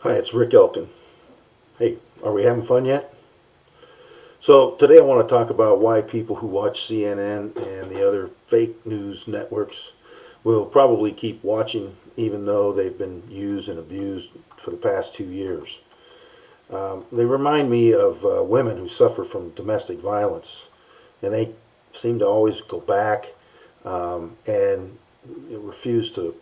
Hi, it's Rick Elkin. Hey, are we having fun yet? So, today I want to talk about why people who watch CNN and the other fake news networks will probably keep watching even though they've been used and abused for the past 2 years. They remind me of women who suffer from domestic violence, and they seem to always go back and refuse to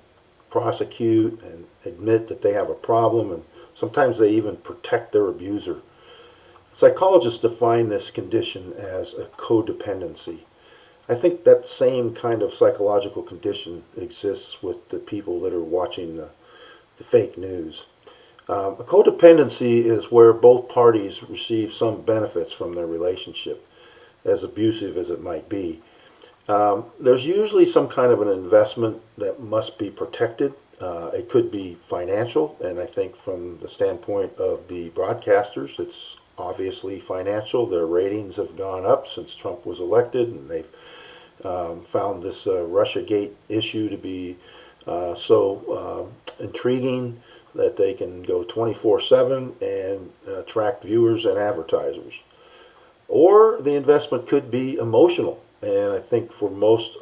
prosecute and admit that they have a problem, and sometimes they even protect their abuser. Psychologists define this condition as a codependency. I think that same kind of psychological condition exists with the people that are watching the fake news. A codependency is where both parties receive some benefits from their relationship, as abusive as it might be. There's usually some kind of an investment that must be protected. It could be financial, and I think from the standpoint of the broadcasters, it's obviously financial. Their ratings have gone up since Trump was elected, and they've found this Russiagate issue to be so intriguing that they can go 24/7 and attract viewers and advertisers. Or the investment could be emotional. And I think for most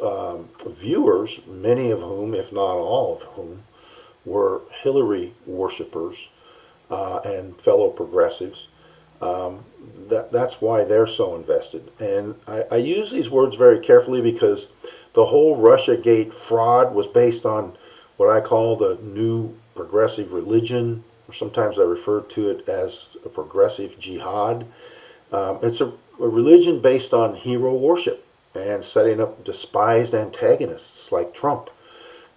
viewers, many of whom, if not all of whom, were Hillary worshipers and fellow progressives, um, that's why they're so invested. And I use these words very carefully because the whole Russiagate fraud was based on what I call the new progressive religion, or sometimes I refer to it as a progressive jihad. It's a religion based on hero worship and setting up despised antagonists like Trump.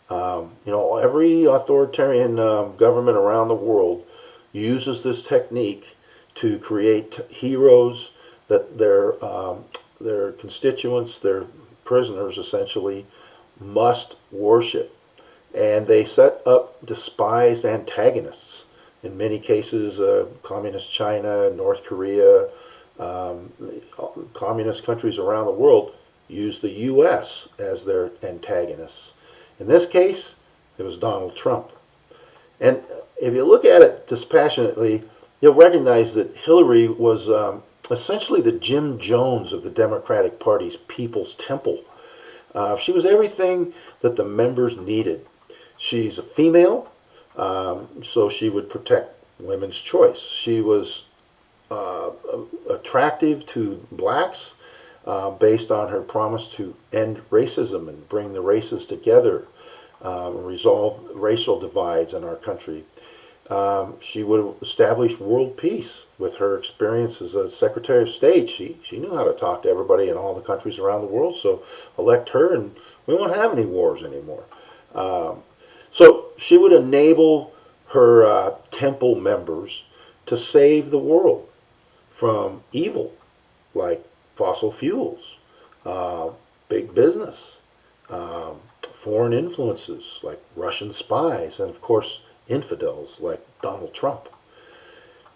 Every authoritarian government around the world uses this technique to create heroes that their constituents, their prisoners essentially, must worship. And they set up despised antagonists. In many cases, communist China, North Korea, um, communist countries around the world use the U.S. as their antagonists. In this case, it was Donald Trump. And if you look at it dispassionately, you'll recognize that Hillary was essentially the Jim Jones of the Democratic Party's People's Temple. She was everything that the members needed. She's a female, so she would protect women's choice. She was uh, attractive to blacks based on her promise to end racism and bring the races together, resolve racial divides in our country. She would have established world peace with her experience as a Secretary of State. She knew how to talk to everybody in all the countries around the world, so elect her and we won't have any wars anymore. Um, so she would enable her temple members to save the world from evil like fossil fuels, uh, big business, um, foreign influences like Russian spies, and of course, infidels like Donald Trump.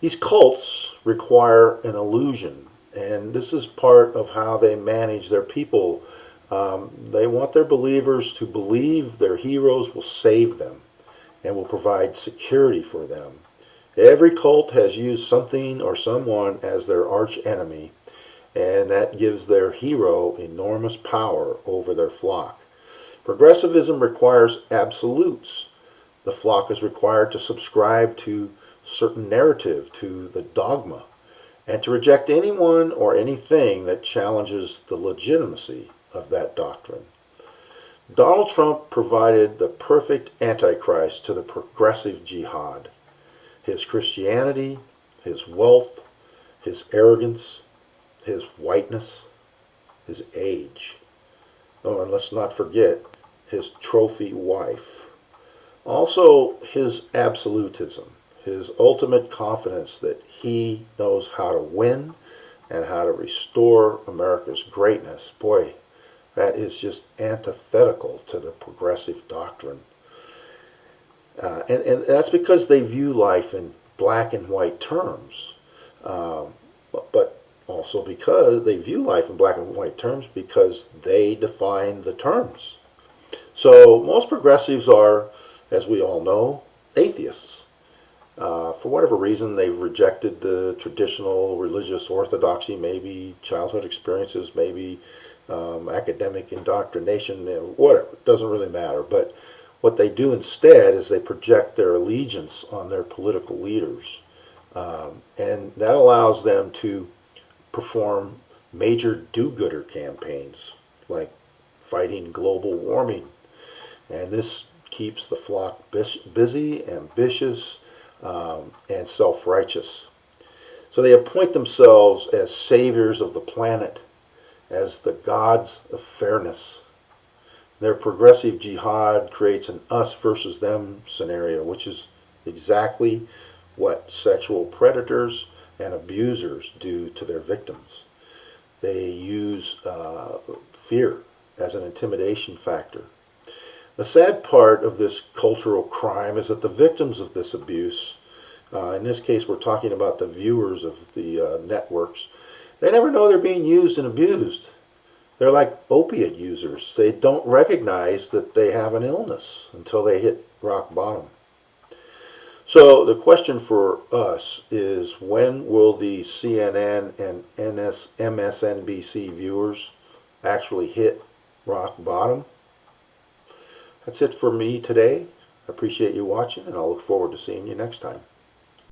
These cults require an illusion, and this is part of how they manage their people. They want their believers to believe their heroes will save them and will provide security for them. Every cult has used something or someone as their arch enemy, and that gives their hero enormous power over their flock. Progressivism requires absolutes. The flock is required to subscribe to certain narrative, to the dogma, and to reject anyone or anything that challenges the legitimacy of that doctrine. Donald Trump provided the perfect antichrist to the progressive jihad. His Christianity, his wealth, his arrogance, his whiteness, his age. Oh, and let's not forget his trophy wife. Also, his absolutism, his ultimate confidence that he knows how to win and how to restore America's greatness. Boy, that is just antithetical to the progressive doctrine. And that's because they view life in black and white terms. But also because they view life in black and white terms because they define the terms. So most progressives are, as we all know, atheists. For whatever reason, they've rejected the traditional religious orthodoxy, maybe childhood experiences, maybe academic indoctrination, whatever. It doesn't really matter. But what they do instead is they project their allegiance on their political leaders. And that allows them to perform major do-gooder campaigns like fighting global warming. And this keeps the flock busy, ambitious, and self-righteous. So they appoint themselves as saviors of the planet, as the gods of fairness. Their progressive jihad creates an us versus them scenario, which is exactly what sexual predators and abusers do to their victims. They use fear as an intimidation factor. The sad part of this cultural crime is that the victims of this abuse, in this case we're talking about the viewers of the networks, they never know they're being used and abused. They're like opiate users. They don't recognize that they have an illness until they hit rock bottom. So the question for us is, when will the CNN and MSNBC viewers actually hit rock bottom? That's it for me today. I appreciate you watching, and I'll look forward to seeing you next time.